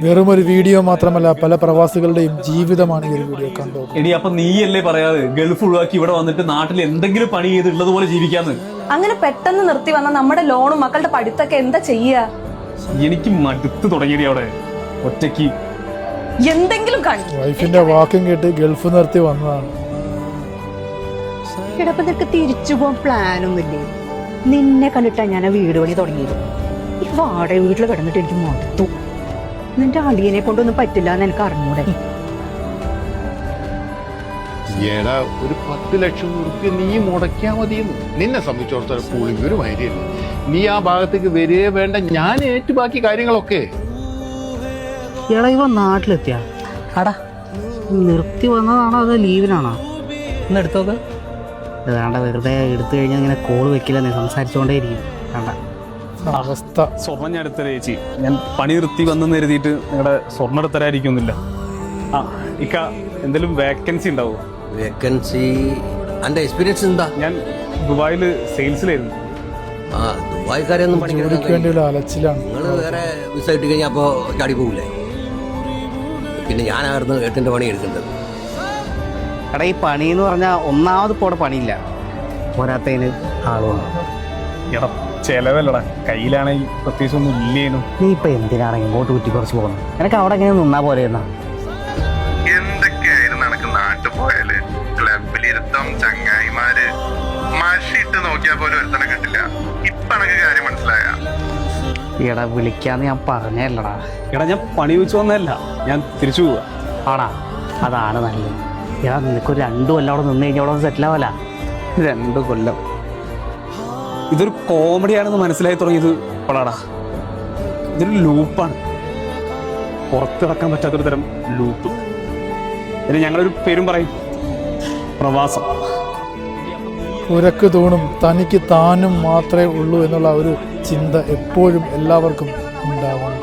വെറും ഒരു വീഡിയോ മാത്രമല്ല, പല പ്രവാസികളുടെയും ജീവിതമാണ് ഈ ഒരു വീഡിയോ കണ്ടു. എടി, അപ്പൊ നീയല്ലേ പറയാതെ ഗൾഫ് ഒഴിവാക്കി ഇവിടെ വന്നിട്ട് നാട്ടിൽ എന്തെങ്കിലും പണി ചെയ്തിട്ടുള്ളതുപോലെ ജീവിക്കാന്ന്? അങ്ങനെ പെട്ടെന്ന് നിർത്തി വന്ന നമ്മുടെ ലോണും മക്കളുടെ പഠിത്തൊക്കെ എന്താ ചെയ്യാ? എനിക്ക് മടുത്ത് തുടങ്ങിയടി അവിടെ ഒറ്റയ്ക്ക്. എന്തെങ്കിലും വൈഫിന്റെ വാക്കും കേട്ട് ഗൾഫ് നിർത്തി വന്നതാണ്. ഇടപ്പതൊക്കെ തിരിച്ചു പോകാൻ പ്ലാനൊന്നുമില്ലേ? നിന്നെ കണ്ടിട്ടാ ഞാൻ ആ വീട് പണി തുടങ്ങിയത്. ഈ വാടക വീട്ടിൽ കിടന്നിട്ട് എനിക്ക് മടുത്തു. നിന്റെ അളിയനെ കൊണ്ടൊന്നും പറ്റില്ല എന്ന് എനിക്ക് അറിഞ്ഞൂടെ. ഏടാ, ഒരു 10 ലക്ഷം ഉറുപ്പ്യ നീ മുടക്കിയാ മതിയെന്ന്. നിന്നെ സംബന്ധിച്ചിടത്തോളം കൂളിംഗ് ഒരു മൈരിയല്ല. നീ ആ ഭാഗത്തേക്ക് വരികയേ വേണ്ട, ഞാൻ ഏറ്റു ബാക്കി കാര്യങ്ങളൊക്കെ. എടാ, ഇവ നാട്ടിലെത്തിയാ അടാ നിർത്തി വന്നതാണോ അതോ ലീവിനാണോ? ഒന്ന് എടുത്തോക്ക്. വേണ്ട, വെറുതെ എടുത്തു കഴിഞ്ഞാൽ ഇങ്ങനെ കോള് വെക്കില്ല, നീ സംസാരിച്ചുകൊണ്ടേ ഇരിക്കും. വേണ്ട. അവസ്ഥ സ്വർണ്ണം ഞാൻ എടുത്തരാ ചേച്ചി. ഞാൻ പണി നിർത്തി വന്നെന്ന് കരുതിയിട്ട് നിങ്ങളുടെ സ്വർണ്ണം എടുത്തരായിരിക്കുന്നില്ല. ആ ഇക്ക, എന്തെങ്കിലും വേക്കൻസി ഉണ്ടാവോ? വേക്കൻസി എൻ്റെ എക്സ്പീരിയൻസ് എന്താ? ഞാൻ ദുബായിൽ സെയിൽസിലായിരുന്നു. ആ, ദുബായ്ക്കാരെയൊന്നും ജോലിക്ക് വേണ്ടിയുള്ള അലച്ചിലാണ്. നിങ്ങൾ വേറെ വിസ കിട്ടി കഴിഞ്ഞാൽ അപ്പോൾ ചാടി പോകില്ലേ? പിന്നെ ഞാനായിരുന്നു 8ന്റെ പണി എടുക്കേണ്ടത്. എടാ, ഈ പണി എന്ന് പറഞ്ഞാൽ ഒന്നാമത് ഇപ്പോൾ അവിടെ പണിയില്ല, പോരാത്തതിന് ആളുമാണ്. എടാ, ചെലവല്ലടാ, കയ്യിലാണെങ്കിൽ പ്രത്യേകിച്ച് ഒന്നും ഇല്ലേനും. നീ ഇപ്പൊ എന്തിനാണ് ഇങ്ങോട്ട് കുറ്റി കുറച്ച് പോകുന്നത്? എനിക്ക് അവിടെ എങ്ങനെ നിന്നാ പോലെ എന്നാ? എന്തൊക്കെയായിരുന്നു എനക്ക് നാട്ടിൽ പോയാല് ക്ലബിലിരുത്തം, ചങ്ങായിമാര്, മഷിട്ട് നോക്കിയാൽ പോലും ഒരുത്തനെ കിട്ടില്ല. ഇപ്പൊ എനക്ക് കാര്യം മനസ്സിലായ? എടാ, വിളിക്കാന്ന് ഞാൻ പറഞ്ഞല്ലടാ. എടാ, ഞാൻ പണി വെച്ച് വന്നതല്ല, ഞാൻ തിരിച്ചു പോവാ. ആടാ, അതാണ് നല്ലത്. എടാ, നിനക്കൊരു 2 കൊല്ലം അവിടെ നിന്ന് കഴിഞ്ഞാൽ അവിടെ സെറ്റിൽ ആവല. 2 കൊല്ലം ഇതൊരു കോമഡിയാണെന്ന് മനസ്സിലായി തുടങ്ങിയത് ഇപ്പോഴാടാ. ഇതൊരു ലൂപ്പാണ്, പുറത്തിറക്കാൻ പറ്റാത്തൊരു തരം ലൂപ്പ്. പിന്നെ ഞങ്ങളൊരു പേരും പറയും, പ്രവാസം. ഉരക്ക് തൂണും തനിക്ക് താനും മാത്രമേ ഉള്ളൂ എന്നുള്ള ഒരു ചിന്ത എപ്പോഴും എല്ലാവർക്കും ഉണ്ടാവണം.